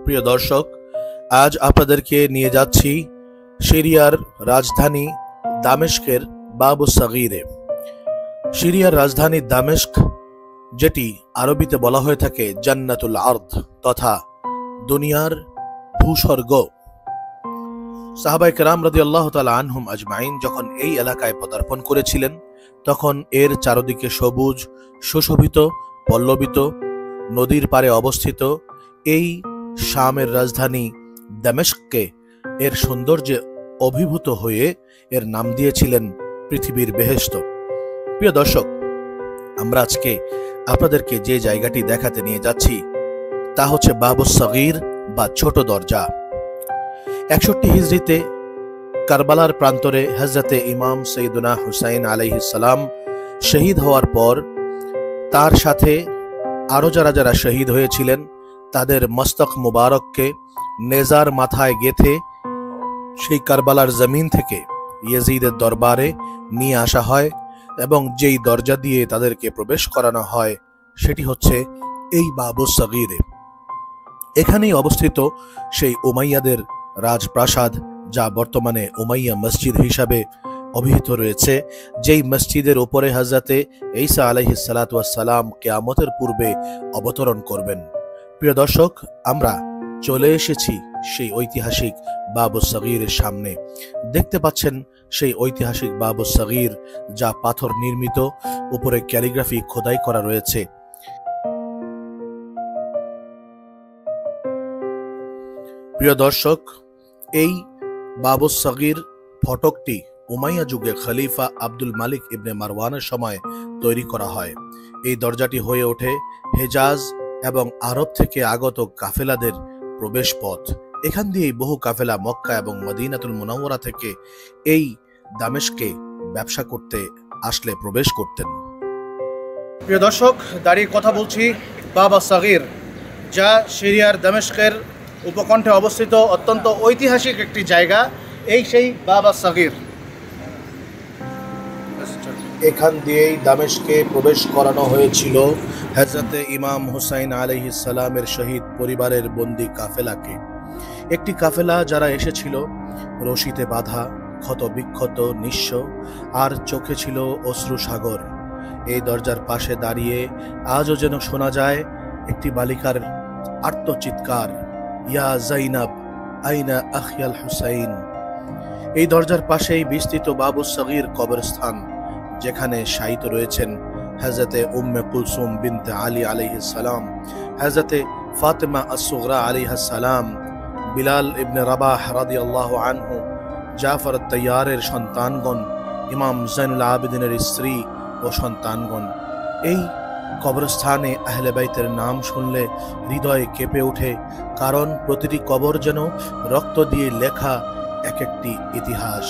প্রিয় দর্শক, আজ আপনাদেরকে নিয়ে যাচ্ছি সিরিয়ার রাজধানী দামেস্কের বাবু সগীরে। সিরিয়ার রাজধানী দামেস্ক, যেটি আরবিতে বলা হয়ে থাকে জান্নাতুল আরদ তথা দুনিয়ার ভূস্বর্গ। সাহাবায়ে কেরাম রাদিয়াল্লাহু তাআলা আনহুম আজমাইন যখন এই এলাকায় পদার্পণ করেছিলেন, তখন এর চারদিকে সবুজ, সুশোভিত, পল্লবিত, নদীর পাড়ে অবস্থিত এই শামের রাজধানী দামেস্ককে এর সৌন্দর্যে অভিভূত হয়ে এর নাম দিয়েছিলেন পৃথিবীর বেহেশত। প্রিয় দর্শক, আমরা আজকে আপনাদেরকে যে জায়গাটি দেখাতে নিয়ে যাচ্ছি তা হচ্ছে বাবু সগীর বা ছোট দরজা। 61 হিজরিতে কারবালার প্রান্তরে হযরতে ইমাম সৈয়দনা হুসাইন আলাইহিস সালাম শহীদ হওয়ার পর তার সাথে আরো যারা শহীদ হয়েছিলেন তাদের মস্তক মুবারককে নেজার মাথায় গেথে সেই কারবালার জমিন থেকে ইয়াজিদের দরবারে নিয়ে আসা হয় এবং যেই দরজা দিয়ে তাদেরকে প্রবেশ করানো হয় সেটি হচ্ছে এই বাবু সগীরে। এখানেই অবস্থিত সেই উমাইয়াদের রাজপ্রাসাদ, যা বর্তমানে উমাইয়া মসজিদ হিসাবে অভিহিত রয়েছে, যেই মসজিদের উপরে হযরতে ঈসা আলাইহিস সালাতু ওয়াস সালাম কিয়ামতের পূর্বে অবতরণ করবেন। প্রিয় দর্শক, আমরা চলে এসেছি সেই ঐতিহাসিক বাবু সগীরের সামনে। দেখতে পাচ্ছেন সেই ঐতিহাসিক বাবু সগীর, যা পাথর নির্মিত, উপরে ক্যালিগ্রাফি খোদাই করা রয়েছে। প্রিয় দর্শক, এই বাবু সগীর ফটকটি উমাইয়া যুগে খলিফা আব্দুল মালিক ইবনে মারওয়ানের সময় তৈরি করা হয়। এই দরজাটি হয়ে ওঠে হেজাজ এবং আরব থেকে আগত কাফেলাদের প্রবেশ পথ। এখান দিয়েই বহু কাফেলা মক্কা এবং মদিনাতুল মুনাওয়ারা থেকে এই দামেস্কে ব্যবসা করতে আসলে প্রবেশ করতেন। প্রিয় দর্শক, দাঁড়িয়ে কথা বলছি বাবু সগীর, যা সিরিয়ার দামেস্কের উপকণ্ঠে অবস্থিত অত্যন্ত ঐতিহাসিক একটি জায়গা। এই সেই বাবু সগীর। এখান দিয়েই দামেস্কে প্রবেশ করানো হয়েছিল হযরতে ইমাম হুসাইন আলাইহিস সালামের শহীদ পরিবারের বন্দী কাফেলাকে। একটি কাফেলা যারা এসেছিল রশিতে বাঁধা, ক্ষত বিক্ষত, নিঃস্ব, আর চোখে ছিল অশ্রু সাগর। এই দরজার পাশে দাঁড়িয়ে আজও যেন শোনা যায় একটি বালিকার আর্তচিৎকার, ইয়া যাইনাব আইনা আখিয়াল হুসাইন। এই দরজার পাশেই বিস্তৃত বাবু সগীর কবরস্থান, যেখানে শায়িত রয়েছেন হযরতে উম্মে কুলসুম বিনতে আলী আলাইহিস সালাম, হযরতে ফাতেমা আস-সুগরা আলাইহিস সালাম, বিলাল ইবনে রাবাহ রাদিয়াল্লাহু আনহু, জাফর আত-তাইয়ারের সন্তানগণ, ইমাম জাইনুল আবেদিনের স্ত্রী ও সন্তানগণ। এই কবরস্থানে আহলে বাইতের নাম শুনলে হৃদয় কেঁপে ওঠে, কারণ প্রতিটি কবর যেন রক্ত দিয়ে লেখা এক একটি ইতিহাস।